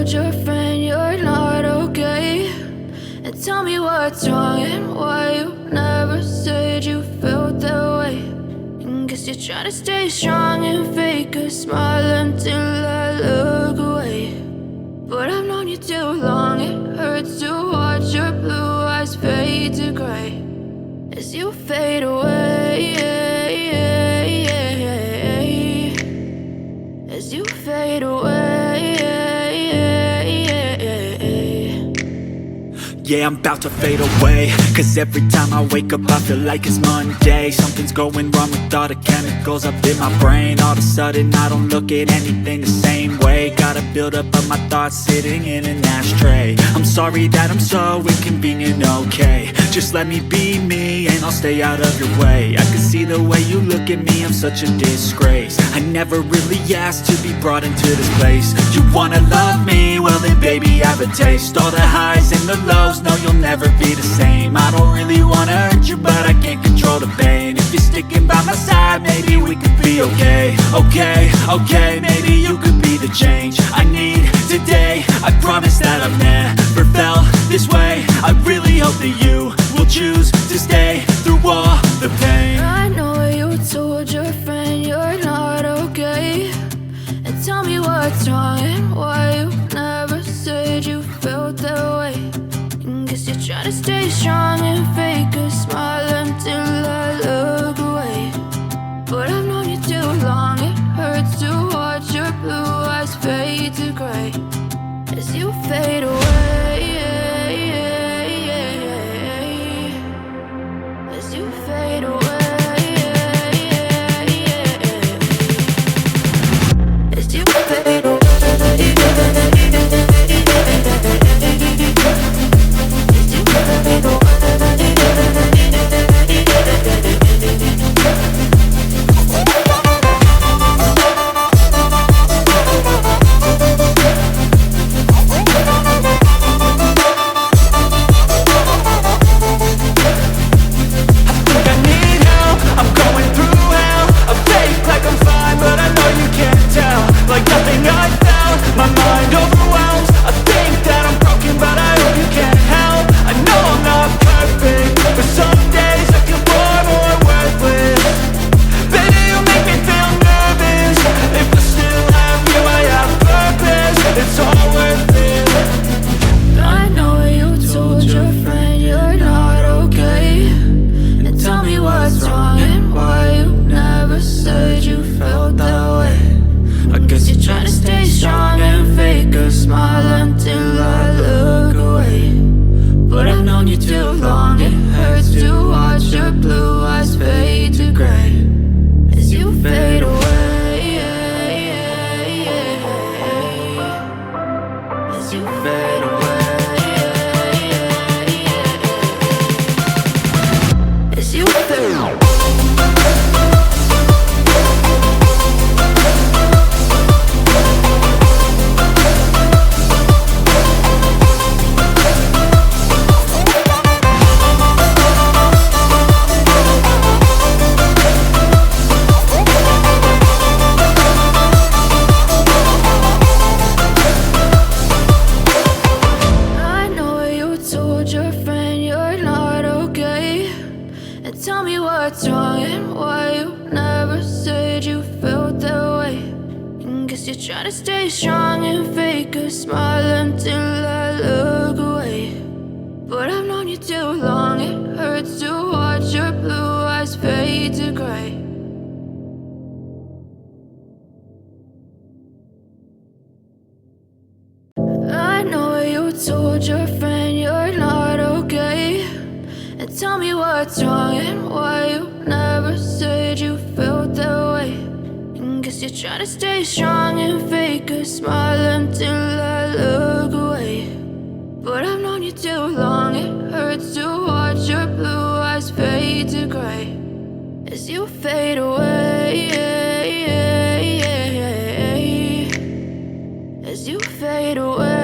told your friend you're not okay, and tell me what's wrong and why you never said you felt that way. And guess you're trying to stay strong and fake a smile until I look away. But I've known you too long, it hurts to watch your blue eyes fade to gray as you fade away, as you fade away. Yeah, I'm about to fade away, cause every time I wake up I feel like it's Monday. Something's going wrong with all the chemicals up in my brain. All of a sudden I don't look at anything the same way. Gotta build up of my thoughts sitting in an ashtray. I'm sorry that I'm so inconvenient, okay. Just let me be me and I'll stay out of your way. I can see the way you look at me, I'm such a disgrace. I never really asked to be brought into this place. You wanna love me? Well then baby have a taste. All the highs and the lows, no, you'll never be the same. I don't really wanna hurt you, but I can't control the pain. If you're sticking by my side, maybe we could be okay. Okay, maybe you could be the change I need today. I promise that I've never felt this way. I really hope that you will choose to stay through all the pain. I know you told your friend you're not okay, and tell me what's wrong and why you never said you felt that way. Guess you're trying to stay strong and fake a smile until I look away. But I've known you too long, it hurts to watch your blue eyes fade to gray as you fade away, as you fade away, as you fade away. Told your friend you're not okay, and tell me what's wrong and why you never said you felt that way. And guess you're trying to stay strong and fake a smile until I look away. But I've known you too long, it hurts to watch your blue eyes fade to gray as you fade away, as you fade away.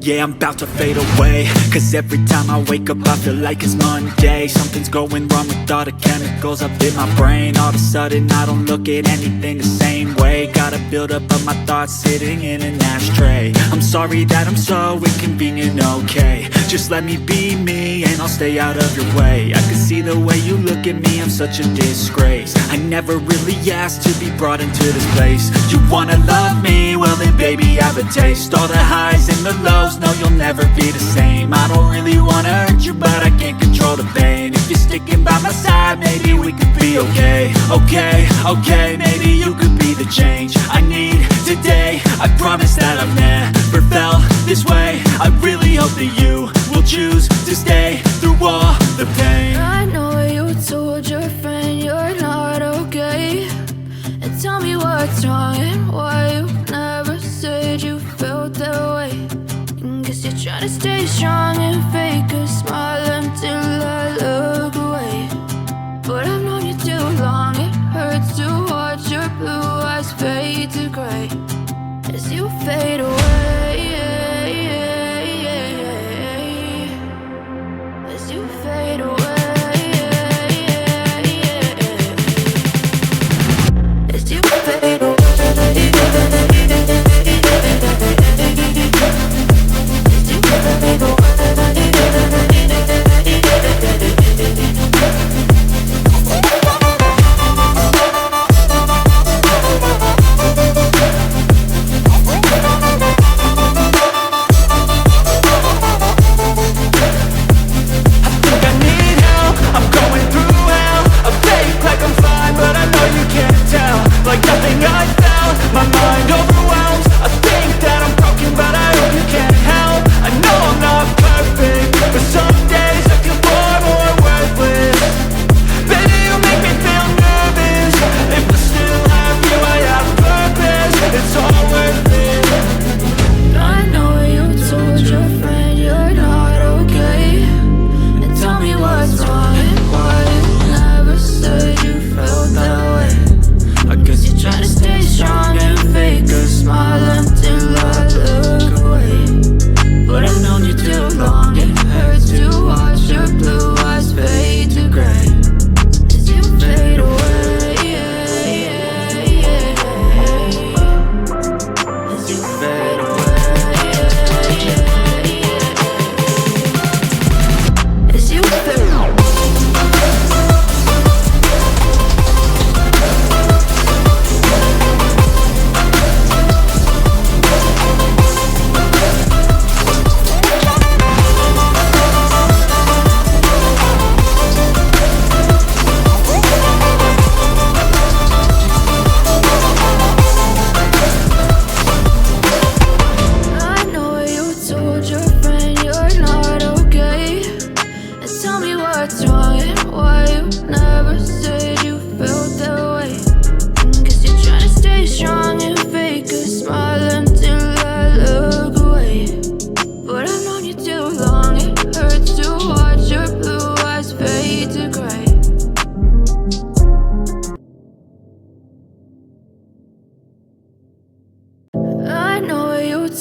Yeah, I'm about to fade away, cause every time I wake up I feel like it's Monday. Something's going wrong with all the chemicals up in my brain. All of a sudden I don't look at anything the same way. Got a buildup of my thoughts sitting in an ashtray. I'm sorry that I'm so inconvenient, okay. Just let me be me and I'll stay out of your way. I can see the way you look at me, I'm such a disgrace. I never really asked to be brought into this place. You wanna love me? Well then baby I have a taste. All the highs and the lows, no you'll never be the same. I don't really wanna hurt you but I can't control the pain. If you're sticking by my side maybe we could be okay. Okay, maybe you could be the change I need today. I promise that I've never felt this way. I really hope that you will choose to stay through all the pain. I know you told your friend you're not okay, and tell me what's wrong and why you never said you felt that way. Guess you're trying to stay strong and fake a smile until I look away. But I've known you too long, it hurts to watch your blue eyes fade to gray as you fade away. As you fade away. As you fade away.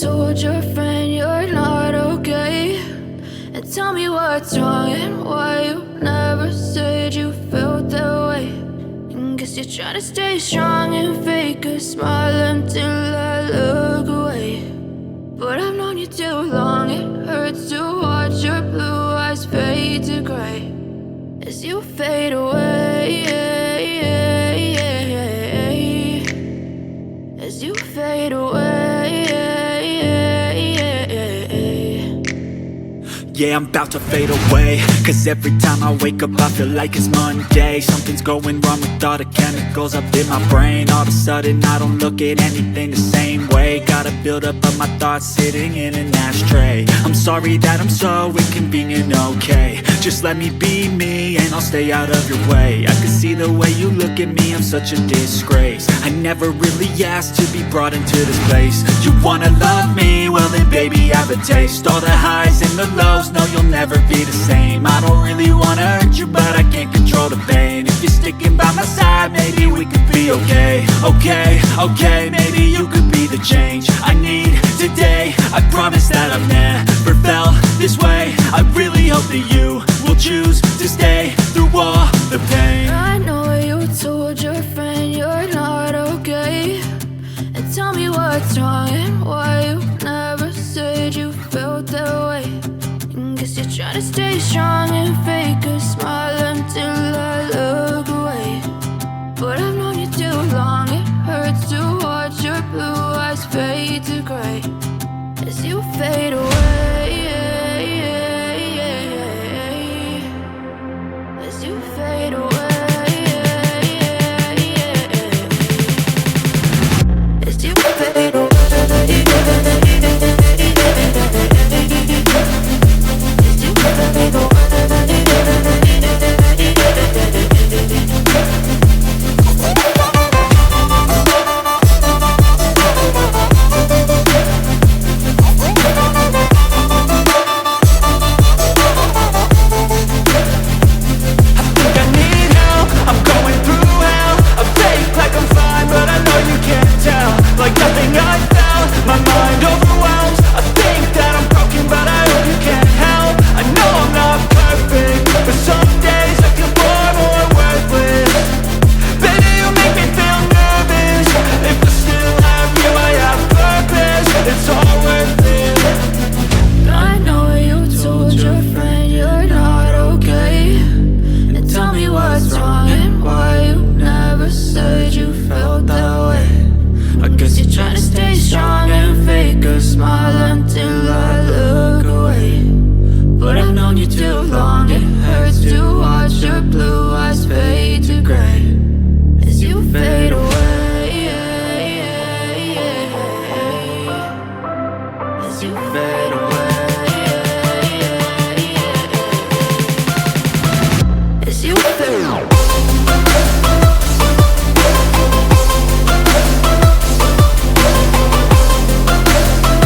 Told your friend you're not okay, and tell me what's wrong and why you never said you felt that way. And guess you're trying to stay strong and fake a smile until I look away. But I've known you too long, it hurts to watch your blue eyes fade to gray as you fade away. As you fade away. Yeah, I'm about to fade away, cause every time I wake up I feel like it's Monday. Something's going wrong with all the chemicals up in my brain. All of a sudden I don't look at anything the same way. Got a buildup of my thoughts sitting in an ashtray. I'm sorry that I'm so inconvenient, okay. Just let me be me and I'll stay out of your way. I can see the way you look at me, I'm such a disgrace. I never really asked to be brought into this place. You wanna love me? Well then baby I have a taste. All the highs and the lows, no you'll never be the same. I don't really wanna hurt you but I can't control the pain. If you're sticking by my side maybe we could be okay. Okay, maybe you could be the change I need today. I promise that I've never felt this way. I really hope that you will choose to stay through all the pain. I know you told your friend you're not okay, and tell me what's wrong and why you never said you felt that way. And guess you're trying to stay strong and fake